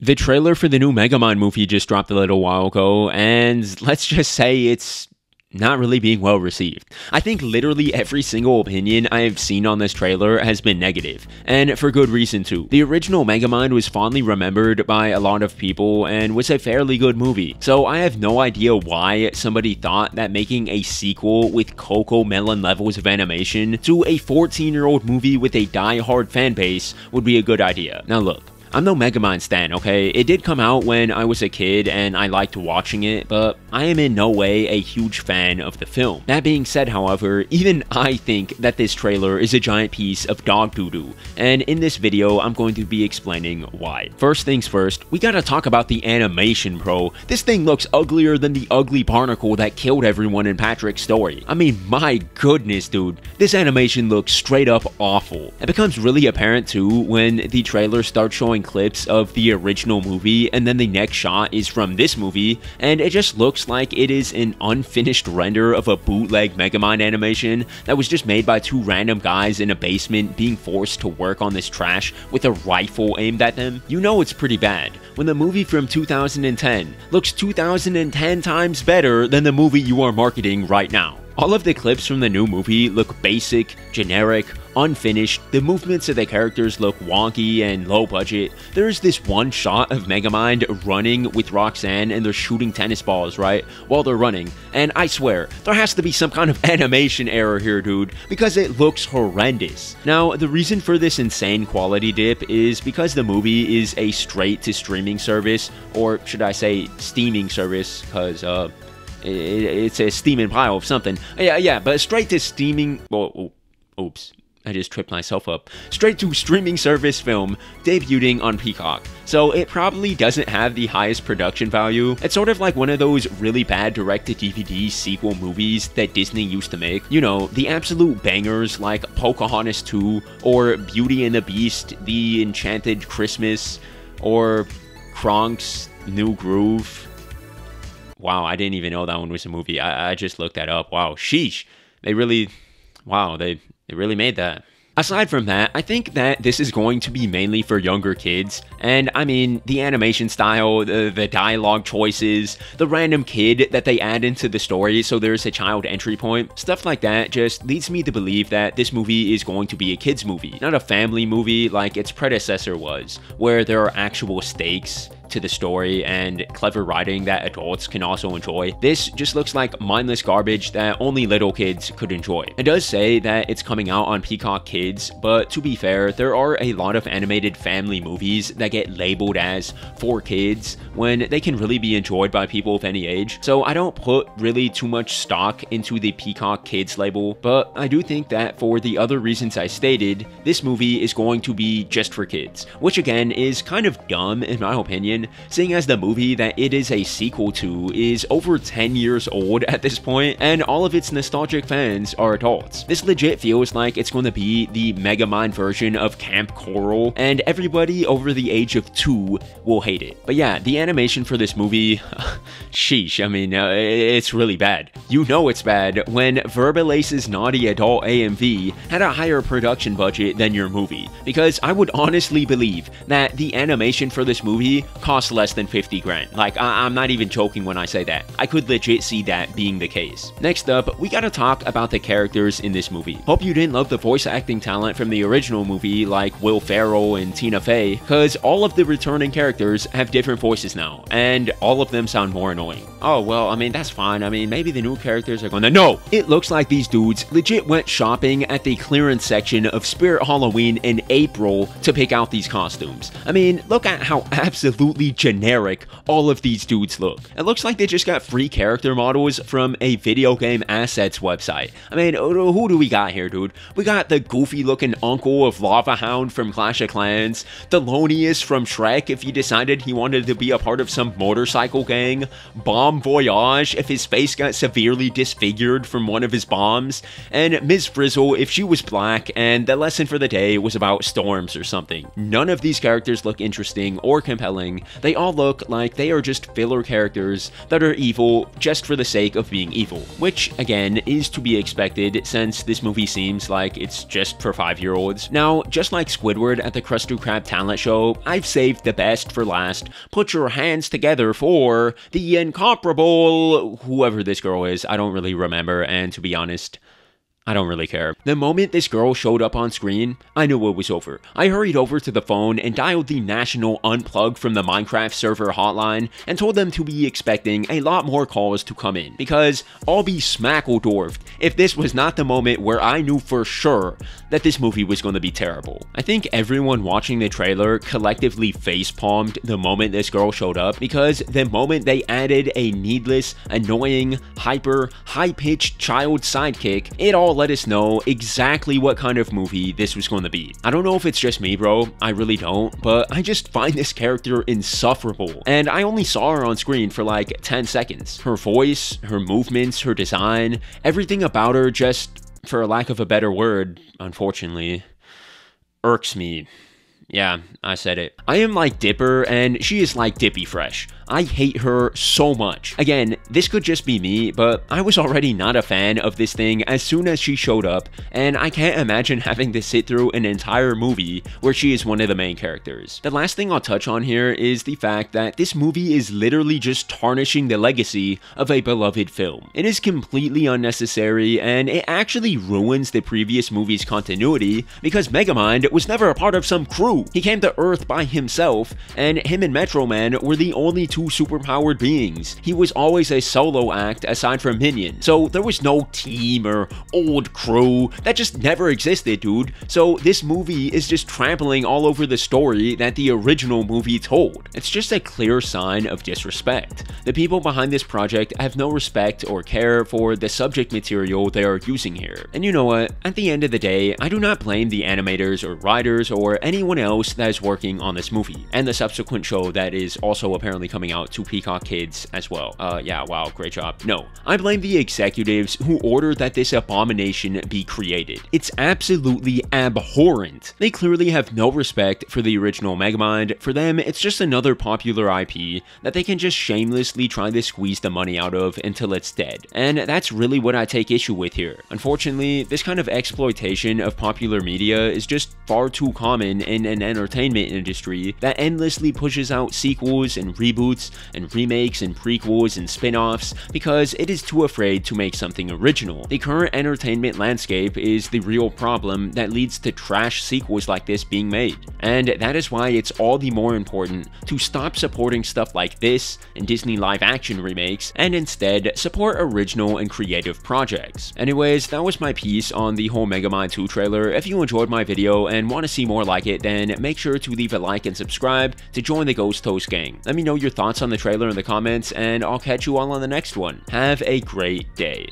The trailer for the new Megamind movie just dropped a little while ago, and let's just say it's not really being well received. I think literally every single opinion I have seen on this trailer has been negative, and for good reason too. The original Megamind was fondly remembered by a lot of people and was a fairly good movie, so I have no idea why somebody thought that making a sequel with Coco Melon levels of animation to a 14-year-old movie with a die-hard fan base would be a good idea. Now look, I'm no Megamind stan, okay? It did come out when I was a kid and I liked watching it, but I am in no way a huge fan of the film. That being said, however, even I think that this trailer is a giant piece of dog doo-doo, and in this video, I'm going to be explaining why. First things first, we gotta talk about the animation, bro. This thing looks uglier than the ugly barnacle that killed everyone in Patrick's story. I mean, my goodness, dude. This animation looks straight up awful. It becomes really apparent too when the trailer starts showing clips of the original movie, and then the next shot is from this movie, and it just looks like it is an unfinished render of a bootleg Megamind animation that was just made by two random guys in a basement being forced to work on this trash with a rifle aimed at them. You know it's pretty bad when the movie from 2010 looks 2010 times better than the movie you are marketing right now. All of the clips from the new movie look basic, generic, unfinished. The movements of the characters look wonky and low budget. There's this one shot of Megamind running with Roxanne and they're shooting tennis balls, right, while they're running. And I swear, there has to be some kind of animation error here, dude, because it looks horrendous. Now, the reason for this insane quality dip is because the movie is a straight-to-streaming service, or should I say steaming service, because, it's a steaming pile of something. Yeah, but straight to steaming. Oh, oops. I just tripped myself up. Straight to streaming service film debuting on Peacock. So it probably doesn't have the highest production value. It's sort of like one of those really bad direct-to-DVD sequel movies that Disney used to make. You know, the absolute bangers like Pocahontas 2 or Beauty and the Beast, The Enchanted Christmas, or Kronk's New Groove. Wow, I didn't even know that one was a movie. I just looked that up. Wow, sheesh. They really made that. Aside from that, I think that this is going to be mainly for younger kids, and I mean, the animation style, the dialogue choices, the random kid that they add into the story so there's a child entry point, stuff like that just leads me to believe that this movie is going to be a kid's movie, not a family movie like its predecessor was, where there are actual stakes to the story and clever writing that adults can also enjoy. This just looks like mindless garbage that only little kids could enjoy. It does say that it's coming out on Peacock Kids, but to be fair, there are a lot of animated family movies that get labeled as for kids when they can really be enjoyed by people of any age. So I don't put really too much stock into the Peacock Kids label, but I do think that for the other reasons I stated, this movie is going to be just for kids, which again is kind of dumb in my opinion, seeing as the movie that it is a sequel to is over 10 years old at this point, and all of its nostalgic fans are adults. This legit feels like it's going to be the Megamind version of Camp Coral, and everybody over the age of 2 will hate it. But yeah, the animation for this movie, sheesh, I mean, it's really bad. You know it's bad when Verbalace's naughty adult AMV had a higher production budget than your movie, because I would honestly believe that the animation for this movie cost less than 50 grand. Like, I'm not even joking when I say that. I could legit see that being the case. Next up, we gotta talk about the characters in this movie. Hope you didn't love the voice acting talent from the original movie like Will Ferrell and Tina Fey, because all of the returning characters have different voices now, and all of them sound more annoying. Oh, well, I mean, that's fine. I mean, maybe the new characters are gonna— No! It looks like these dudes legit went shopping at the clearance section of Spirit Halloween in April to pick out these costumes. I mean, look at how absolutely generic all of these dudes look. It looks like they just got free character models from a video game assets website. I mean, who do we got here, dude? We got the goofy looking uncle of Lava Hound from Clash of Clans, Thelonious from Shrek if he decided he wanted to be a part of some motorcycle gang, Bomb Voyage if his face got severely disfigured from one of his bombs, and Ms. Frizzle if she was black and the lesson for the day was about storms or something. None of these characters look interesting or compelling, they all look like they are just filler characters that are evil just for the sake of being evil, which again is to be expected since this movie seems like it's just for 5-year-olds. Now, just like Squidward at the Krusty Krab talent show, I've saved the best for last. Put your hands together for the incomparable whoever this girl is. I don't really remember, and to be honest, I don't really care. The moment this girl showed up on screen, I knew it was over. I hurried over to the phone and dialed the national unplug from the Minecraft server hotline and told them to be expecting a lot more calls to come in, because I'll be smackledorfed if this was not the moment where I knew for sure that this movie was going to be terrible. I think everyone watching the trailer collectively facepalmed the moment this girl showed up, because the moment they added a needless, annoying, hyper, high-pitched child sidekick, it all let us know exactly what kind of movie this was going to be. I don't know if it's just me, bro, I really don't, but I just find this character insufferable, and I only saw her on screen for like 10 seconds. Her voice, her movements, her design, everything about her just, for lack of a better word, unfortunately, irks me. Yeah, I said it. I am like Dipper, and she is like Dippy Fresh. I hate her so much. Again, this could just be me, but I was already not a fan of this thing as soon as she showed up, and I can't imagine having to sit through an entire movie where she is one of the main characters. The last thing I'll touch on here is the fact that this movie is literally just tarnishing the legacy of a beloved film. It is completely unnecessary, and it actually ruins the previous movie's continuity, because Megamind was never a part of some crew. He came to Earth by himself, and him and Metro Man were the only two superpowered beings. He was always a solo act aside from Minion, so there was no team or old crew. That just never existed, dude. So this movie is just trampling all over the story that the original movie told. It's just a clear sign of disrespect. The people behind this project have no respect or care for the subject material they are using here. And you know what? At the end of the day, I do not blame the animators or writers or anyone else that is working on this movie, and the subsequent show that is also apparently coming out to Peacock Kids as well. Yeah, wow, great job. No, I blame the executives who ordered that this abomination be created. It's absolutely abhorrent. They clearly have no respect for the original Megamind. For them, it's just another popular IP that they can just shamelessly try to squeeze the money out of until it's dead. And that's really what I take issue with here. Unfortunately, this kind of exploitation of popular media is just far too common in an entertainment industry that endlessly pushes out sequels and reboots and remakes and prequels and spin-offs because it is too afraid to make something original. The current entertainment landscape is the real problem that leads to trash sequels like this being made. And that is why it's all the more important to stop supporting stuff like this and Disney live-action remakes and instead support original and creative projects. Anyways, that was my piece on the whole Megamind 2 trailer. If you enjoyed my video and want to see more like it, then make sure to leave a like and subscribe to join the Ghost Toast gang. Let me know your thoughts on the trailer in the comments, and I'll catch you all on the next one. Have a great day.